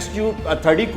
SU-30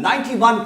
91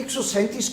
137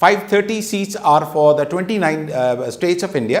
530 seats are for the 29 states of India.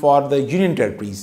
for the union territories.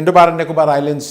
Andaman and Nicobar Islands,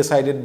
decided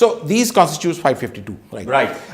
So these constitutes 552. Right.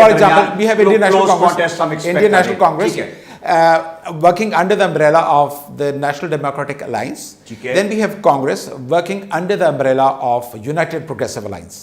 For example, we have Indian National Congress. Indian National Congress, working under the umbrella of the National Democratic Alliance. Then we have Congress working under the umbrella of United Progressive Alliance.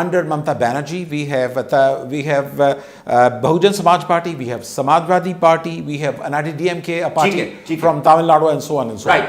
under Mamata Banerjee, we have Bahujan Samaj Party, we have Samadwadi Party, we have United DMK, a party from Tamil Nadu and so on and so on. Right.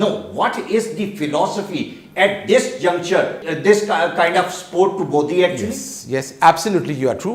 No, what is the philosophy at this juncture, this kind of support to Modi actually? Yes, absolutely, you are true.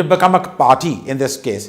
to become a party in this case.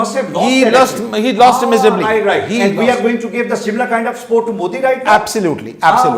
must have lost he lost miserably, right. And we are going to give the similar kind of support to Modi right now? absolutely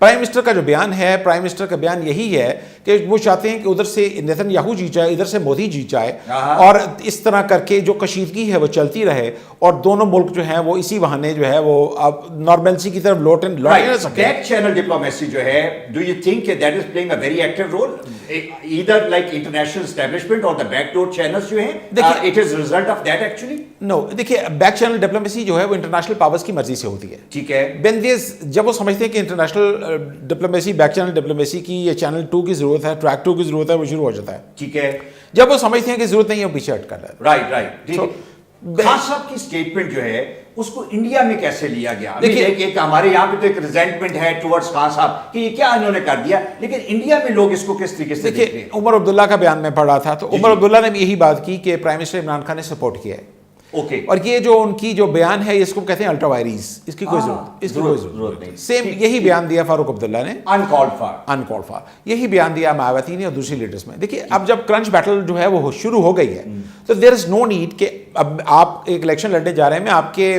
prime minister کا جو بیان ہے، prime minister کا بیان یہی ہے کہ وہ چاہتے ہیں کہ ادھر سے نیتن یاہو جیت جائے، ادھر سے مودی جیت جائے، اور اس طرح کر کے جو کشیدگی ہے وہ چلتی رہے، اور دونوں ملک جو ہیں وہ اسی بہانے جو ہے وہ اب نارملسی کی طرف لوٹیں نہ سکیں۔ بیک چینل ڈپلومیسی جو ہے، ڈو یو تھنک کہ that is playing a very active role either like international establishment اور دا بیک ڈور چینلز جو ہیں، it is result of that actually? No, دیکھیے بیک چینل ڈپلومیسی جو ہے وہ انٹرنیشنل پاورز کی مرضی سے ہوتی ہے، ٹھیک ہے۔ بندیز جب وہ سمجھتے ہیں کہ international diplomacy, back channel diplomacy کی یا چینل 2 کی ضرورت ہے، ٹریک 2 کی ضرورت ہے، وہ شروع ہو جاتا ہے، ٹھیک ہے۔ جب وہ سمجھتے ہیں کہ ضرورت نہیں ہے وہ پیچھے ہٹ کر لیتے ہیں۔ رائٹ۔ خان صاحب کی سٹیٹمنٹ جو ہے اس کو انڈیا میں کیسے لیا گیا؟ دیکھیے ایک ہمارے یہاں پہ تو ایک ریزنٹمنٹ ہے ٹورڈز خان صاحب کہ یہ کیا انہوں نے کر دیا، لیکن انڈیا میں لوگ اس کو کس طریقے سے دیکھ رہے ہیں؟ عمر عبداللہ کا بیان میں پڑھ رہا تھا تو عمر عبداللہ نے بھی یہی بات کی کہ پرائم منسٹر عمران خان نے سپورٹ کیا ہے، اوکے، اور یہ جو ان کی جو بیان ہے اس کو کہتے ہیں الٹرا وائریز، اس کی کوئی ضرورت نہیں، سیم یہی بیان دیا فاروق عبداللہ نے، انکالڈ فار یہی بیان دیا مایاوتی نے اور دوسری لیڈرز میں۔ دیکھیے اب جب کرنچ بیٹل جو ہے وہ شروع ہو گئی ہے تو دیر از نو نیڈ کہ اب آپ ایک الیکشن لڑنے جا رہے ہیں، میں آپ کے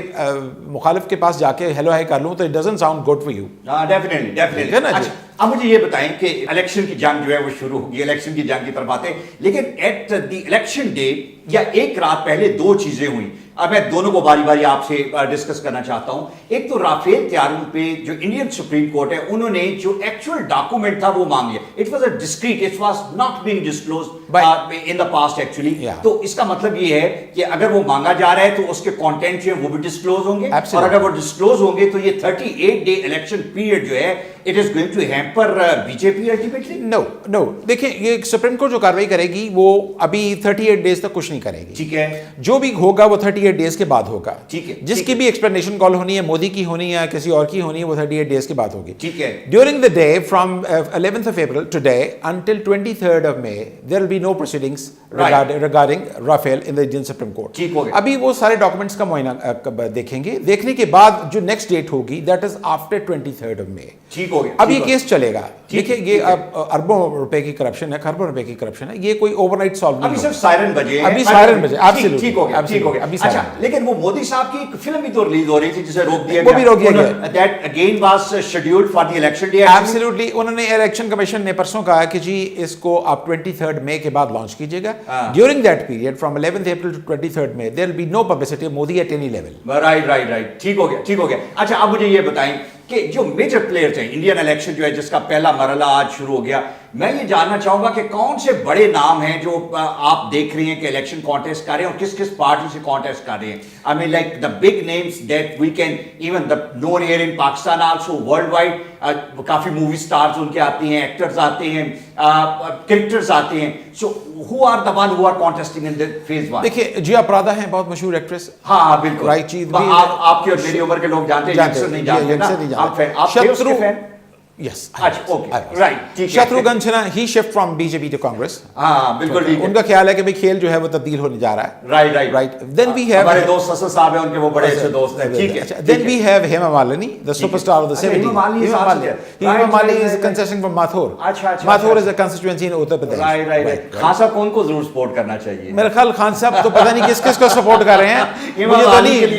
مخالف کے پاس جا کے ہیلو ہائی کر لوں تو it doesn't sound good for you. Definitely. اچھا اب مجھے یہ بتائیں کہ الیکشن کی جنگ جو ہے وہ شروع ہوگی، الیکشن کی جنگ کی طرف آتے ہیں، لیکن ایٹ دی الیکشن ڈے یا ایک رات پہلے دو چیزیں ہوئیں، اب میں دونوں کو باری باری آپ سے ڈسکس کرنا چاہتا ہوں۔ ایک تو رافیل طیاروں پہ جو انڈین سپریم کورٹ ہے انہوں نے جو ایکچوئل ڈاکومنٹ تھا وہ مانگ لیا، it was a discrete, it was not being disclosed in the past actually, تو اس کا مطلب یہ ہے کہ اگر وہ مانگا جا رہا ہے تو اس کے کانٹینٹ جو ہے وہ بھی ڈسکلوز ہوں گے، اور اگر وہ ڈسکلوز ہوں گے تو یہ 38 ڈے الیکشن پیریڈ جو ہے it is going to hamper B J P ultimately. No دیکھیں یہ سپریم کورٹ جو کاروائی کرے گی وہ ابھی 38 ڈیز تک کچھ نہیں کرے گی، ٹھیک ہے، جو بھی ہوگا وہ 38 ڈیز کے بعد ہوگا، ٹھیک ہے، جس کی بھی ایکسپلینیشن کال ہونی ہے، مودی کی ہونی ہے کسی اور کی ہونی ہے، وہ 38 ڈیز کے بعد ہوگی، ٹھیک ہے۔ During the day from 11th of April today until 23rd of May there will be no proceedings regarding Rafale in the Indian Supreme Court۔ ٹھیک ہو گیا۔ ابھی وہ سارے ڈاکومنٹس کا معائنہ دیکھیں گے، دیکھنے کے بعد جو نیکسٹ ڈیٹ ہوگی that is after 23rd of May۔ ٹھیک ہو گیا۔ اب یہ کیس چلے گا، دیکھیں یہ اب اربوں روپے کی کرپشن ہے، خربوں روپے کی کرپشن ہے، یہ کوئی اوور نائٹ سالو نہیں، ابھی صرف سائرن بجے، ابھی سائرن بجے، ٹھیک ہو گیا، ٹھیک ہو گیا۔ اچھا لیکن وہ مودی صاحب کی ایک فلم بھی تو ریلیز ہو رہی تھی جسے روک دیا گیا، وہ بھی روک دیا گیا، that again was scheduled for the election day. Absolutely, انہوں نے الیکشن کمیشن نے پرسوں کہا کہ جی اس کو آپ 23rd مئی کے بعد لانچ کیجیے گا، during that period from 11th April to 23rd May there will be no publicity of Modi at any level۔ Right, ٹھیک ہو گیا، ٹھیک ہو گیا۔ اچھا اب مجھے یہ بتائیں کہ جو میجر پلیئرز ہیں انڈین الیکشن جو ہے جس کا پہلا مرحلہ آج شروع ہو گیا، میں یہ جاننا چاہوں گا کہ کون سے بڑے نام ہیں جو آپ دیکھ رہے ہیں کہ الیکشن کانٹیسٹ کر رہے ہیں اور کس کس پارٹی سے کانٹیسٹ کر رہے ہیں؟ I mean like the big names that we can even the known here in Pakistan also world wide, کافی مووی اسٹارز ان کے آتے ہیں، ایکٹرز آتے ہیں، کرکٹرز آتے ہیں، سو who are the one who are contesting in the phase 1؟ دیکھیے جیا پرادا ہیں بہت مشہور ایکٹریس، ہاں بالکل، رائٹ چیز آپ کی اور میری عمر کے لوگ جانتے ہیں، ینگسٹر نہیں جانتے نا، آپ تھے اس کے فین؟ Yes, اچھا اوکے رائٹ، شتروگھن سنہا ہی shift from B J P to Congress, ہاں بالکل ٹھیک ہے، ان کا خیال ہے کہ بھئی کھیل جو ہے وہ تبدیل ہونے جا رہا ہے، رائٹ۔ دین وی ہیو ہمارے دوست اسد صاحب ہیں، ان کے وہ بڑے اچھے دوست ہیں، ٹھیک ہے۔ Then we have Hema Malini the superstar of the 70s۔ Hema Malini is contesting from Mathur۔ Mathur is a constituency in Uttar Pradesh۔ Right, Khan صاحب کون کو ضرور سپورٹ کرنا چاہیے؟ میرا خیال خان صاحب تو پتہ نہیں کس کس کو سپورٹ کر رہے ہیں،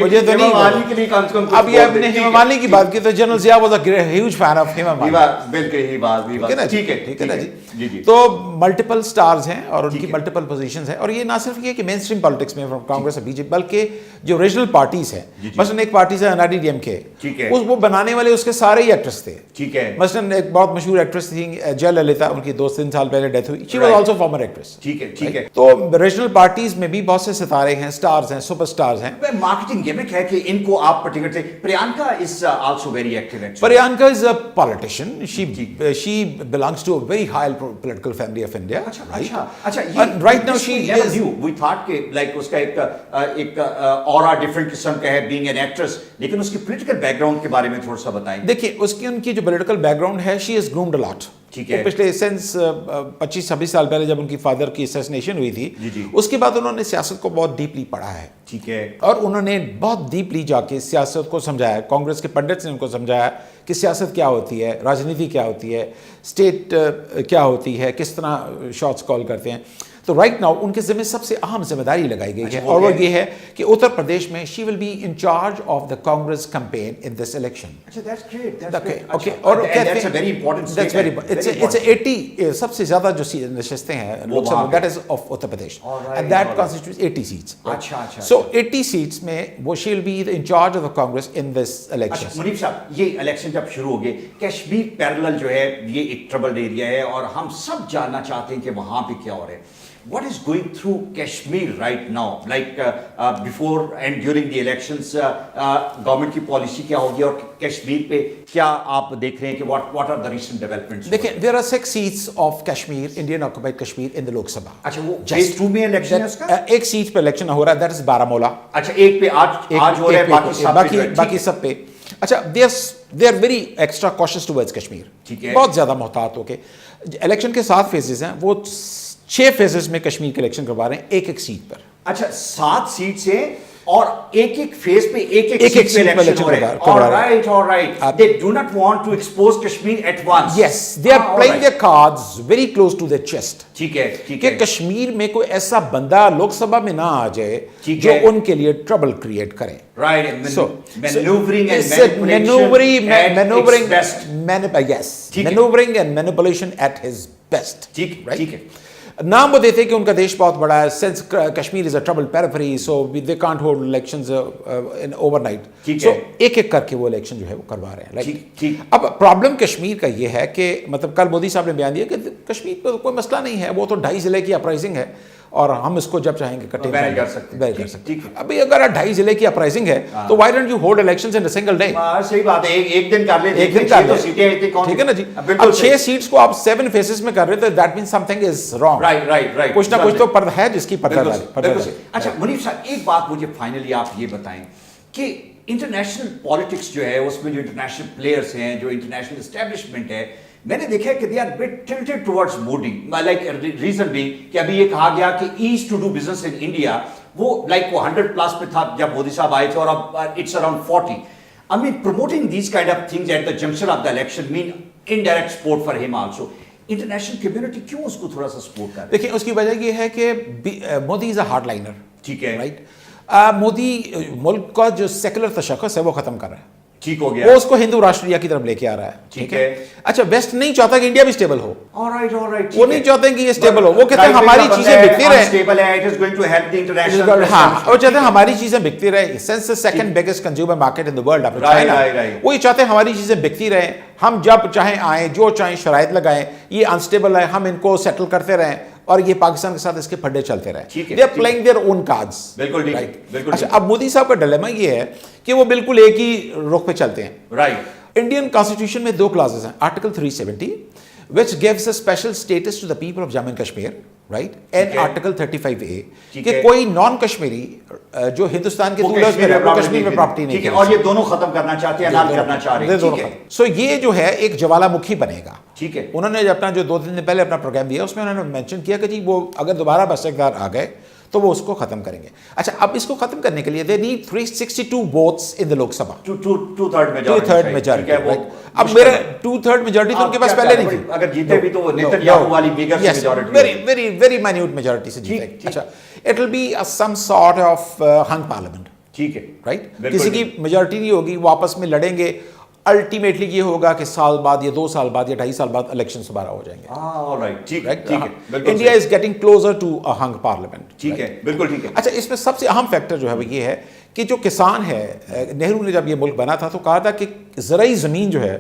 مجھے تو نہیں۔ اب یہ آپ نے ہیما مالنی کی بات کی تو general Zia was a huge fan of Hema Malini, بالکل یہی بات، ٹھیک ہے نا جی۔ تو ملٹیپل سٹارز ہیں اور ان کی ملٹیپل پوزیشنز ہیں، اور یہ نہ صرف یہ کہ مین اسٹریم پالیٹکس میں فرام کانگریس اور بی جے پی، بلکہ جو ریجنل پارٹیز ہیں، مثلاً ایک پارٹی ہے این آر ڈی ایم کے، وہ بنانے والے اس کے سارے ہی ایکٹرس تھے، ٹھیک ہے۔ مثلاً ایک بہت مشہور ایکٹریس تھی جیا للیتا، ان کی 2-3 سال پہلے ڈیتھ ہوئی، she was also former actress, ٹھیک ہے ٹھیک ہے۔ تو ریجنل پارٹیز میں بھی بہت سے ستارے ہیں، سٹارز ہیں، سپر سٹارز ہیں۔ مارکیٹنگ گیمک ہے کہ ان کو آپ پرٹیکولر سے Priyanka is also very active actually. Priyanka is a politician, she belongs to a very high political family of India. اچھا And right now she is, we thought کہ like اس کا ایک aura different قسم کا ہے being an actress، لیکن اس کی political background کے بارے میں تھوڑا سا بتائیں۔ دیکھیے اس کی ان کی جو پولیٹیکل بیک گراؤنڈ ہے، she is groomed a lot۔ ٹھیک ہے، پچھلے سینس 25-26 سال پہلے جب ان کی فادر کی اسیسنیشن ہوئی تھی، اس کے بعد انہوں نے سیاست کو بہت ڈیپلی پڑھا ہے، ٹھیک ہے، اور انہوں نے بہت ڈیپلی جا کے سیاست کو سمجھایا، کانگریس کے پنڈتس نے ان کو سمجھایا کہ سیاست کیا ہوتی ہے، راجنیتی کیا ہوتی ہے، اسٹیٹ کیا ہوتی ہے، کس طرح شاٹس کال کرتے ہیں۔ تو تو رائٹ ناؤ ان کے ذمہ سب سے اہم ذمہ داری لگائی گئی ہے اور وہ یہ ہے کہ اتر پردیش میں she will be in charge of the Congress campaign in this election. سب سے زیادہ جو نشستیں ہیں Lok Sabha that is of Uttar Pradesh and that constitutes 80 seats. So 80 seats میں وہ she will be in charge of the Congress in this election. Munib صاحب یہ الیکشن جب شروع ہو گئے کشمیر پیرلل جو ہے یہ ایک ٹربلڈ ایریا ہے اور ہم سب جاننا چاہتے ہیں کہ وہاں پہ کیا ہو رہا ہے. What is going through Kashmir right now? Like before and during the elections, government کی policy کیا ہوگی اور کشمیر پہ کیا آپ دیکھ رہے ہیں کہ what are the recent developments? دیکھیں there are 6 seats of Kashmir, Indian occupied Kashmir in the Lok Sabha. اچھا وہ phase 2 میں الیکشن ہے اس کا؟ ایک سیٹ پہ الیکشن ہو رہا ہے, that is بارامولہ. اچھا ایک پہ آج ہو رہا ہے, باقی سب پہ. اچھا they are very extra cautious towards Kashmir. بہت زیادہ محتاط ہو کے الیکشن کے 7 phases ہیں, وہ 6 phases میں کشمیر کے الیکشن کروا رہے ہیں ایک ایک سیٹ پر. اچھا 7 سیٹ سے اور ایک ایک فیز پہ ایک سیٹ پہ الیکشن ہو رہا ہے. All right. They do not want to expose Kashmir at once. Yes, they are playing their cards very close to their chest. ٹھیک ہے کہ کشمیر میں کوئی ایسا بندہ لوک سبھا میں نہ آ جائے جو ان کے لیے ٹربل کریٹ کرے. Right. Maneuvering and manipulation at his best. ٹھیک ہے. نام وہ دیتے کہ ان کا دیش بہت بڑا ہے, since Kashmir is a troubled periphery so they can't hold elections in overnight. So ایک ایک کر کے وہ الیکشن جو ہے وہ کروا رہے ہیں. اب پرابلم کشمیر کا یہ ہے کہ مطلب کل مودی صاحب نے بیان دیا کہ کشمیر پہ کوئی مسئلہ نہیں ہے, وہ تو 2.5 ضلع کی اپرائزنگ ہے اور ہم اس کو جب چاہیں گے کٹے کر سکتے. ابھی اگر 2.5 ضلع کی اپرائزنگ ہے تو why don't you hold elections in a single day? صحیح بات ہے, ایک دن کر لیں, ایک دن کر لیں, ٹھیک ہے نا جی. اب 6 سیٹس کو آپ 7 phases میں کر رہے تو that means something is wrong. Right. کچھ نہ کچھ تو پرد ہے جس کی پردہ ہے. اچھا منیب صاحب ایک بات مجھے فائنلی آپ یہ بتائیں کہ انٹرنیشنل پالیٹکس جو ہے اس میں جو انٹرنیشنل پلیئرس ہیں, جو انٹرنیشنل اسٹیبلشمنٹ ہے, میں نے دیکھا کہ they are but tilted towards Modi. Like reason بھی کہ ابھی یہ کہا گیا کہ as to do business in India وہ لائک وہ 100+ پہ تھا جب مودی صاحب آئے تھے اور اب it's around 40. I mean promoting these kind of things at the junction of the election mean indirect support for him also. International community کیوں اس کو تھوڑا سا سپورٹ کر رہی ہے؟ دیکھیں اس کی وجہ یہ ہے کہ مودی از اے ہارڈ لائنر. ٹھیک ہے رائٹ. مودی ملک کا جو سیکولر تشخص ہے وہ ختم کر رہا ہے. ٹھیک ہو گیا. وہ اس کو ہندو راشٹریہ کی طرف لے کے آ رہا ہے. ٹھیک ہے. اچھا ویسٹ نہیں چاہتا کہ انڈیا بھی اسٹیبل ہو. Alright. وہ نہیں چاہتے کہ یہ اسٹیبل ہو. وہ کہتے ہیں ہماری چیزیں بکتی رہے. ہاں وہ چاہتے ہیں ہماری چیزیں بکتی رہے. Since second biggest consumer market ان دی ورلڈ آفٹر چائنا. وہ یہ چاہتے ہیں ہماری چیزیں بکتی رہیں, ہم جب چاہیں آئیں, جو چاہیں شرائط لگائیں, یہ انسٹیبل ہے, ہم ان کو سیٹل کرتے رہیں اور یہ پاکستان کے ساتھ اس کے پھڈے چلتے رہے. They are playing their own cards. بالکل. اچھا اب مودی صاحب کا ڈیلیما یہ ہے کہ وہ بالکل ایک ہی رخ پہ چلتے ہیں. رائٹ. انڈین کانسٹیٹیوشن میں 2 clauses ہیں. Article 370 which gives a special status to the people of Jammu and Kashmir, right? And Article 35A کہ کوئی نان کشمیری جو ہندوستان کے دولت میں کشمیر میں پراپرٹی نہیں کرے. اور یہ دونوں ختم کرنا چاہتے ہیں, حلال کرنا چاہ رہے ہیں. سو یہ جو ہے ایک جوالا مکھی بنے گا. ٹھیک ہے. انہوں نے اپنا جو 2 دن پہلے اپنا پروگرام دیا اس میں انہوں نے مینشن کیا کہ جی وہ اگر دوبارہ بس اقتدار آ گئے تو وہ اس کو ختم کریں گے. اچھا اب اس کو ختم کرنے کے لیے they need 362 votes in the Lok Sabha. 2/3 majority. اب میرا 2/3 majority تو ان کے پاس پہلے نہیں تھی. اگر جیتے بھی تو وہ نیتنیاہو والی mega majority very minute majority سے جیتے. اچھا it will be some sort of hung parliament. ٹھیک ہے. رائٹ. کسی کی میجورٹی نہیں ہوگی, وہ آپس میں لڑیں گے. الٹیمیٹلی یہ ہوگا کہ سال بعد یا 2 سال بعد یا 2.5 سال بعد الیکشن دوبارہ ہو جائیں گے. India is getting closer to a hung parliament. ٹھیک ہے. بالکل ٹھیک ہے. اچھا اس میں سب سے اہم فیکٹر جو ہے وہ یہ ہے کہ جو کسان ہے, نہرو نے جب یہ ملک بنا تھا تو کہا تھا کہ زرعی زمین جو ہے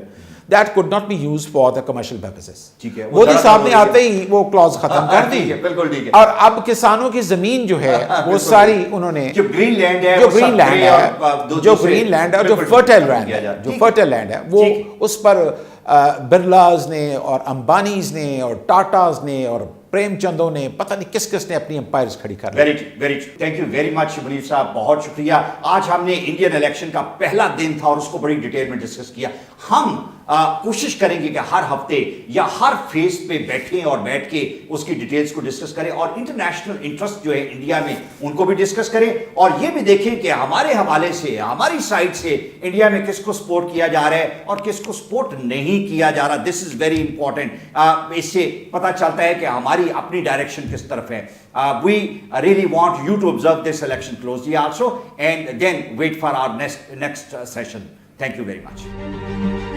that could not be used for the commercial purposes. Modi صاحب نے آتے ہی وہ کلوز ختم کر دی. اور اب کسانوں کی زمین جو ہے وہ ساری انہوں نے جو گرین لینڈ ہے اور جو فرٹائل لینڈ ہے وہ اس پر برلاز نے اور امبانیز نے اور ٹاٹاز نے اور پریم چندوں نے پتہ نہیں کس کس نے اپنی امپائرز کھڑی کر لی. Very thank you very much Munib صاحب, بہت شکریہ. آج ہم نے انڈین الیکشن کا پہلا دن تھا اور اس کو بڑی ڈیٹیل میں ڈسکس کیا. ہم کوشش کریں گے کہ ہر ہفتے یا ہر فیز پہ بیٹھیں اور بیٹھ کے اس کی ڈیٹیلز کو ڈسکس کریں اور انٹرنیشنل انٹرسٹ جو ہے انڈیا میں ان کو بھی ڈسکس کریں اور یہ بھی دیکھیں کہ ہمارے حوالے سے ہماری سائڈ سے انڈیا میں کس کو سپورٹ کیا جا رہا ہے اور کس کو سپورٹ نہیں کیا جا رہا. دس از ویری امپورٹنٹ. اس سے پتہ چلتا ہے کہ ہماری ہماری اپنی ڈائریکشن کس طرف ہے. We really want you to observe this election closely also and then wait for our next session. Thank you very much.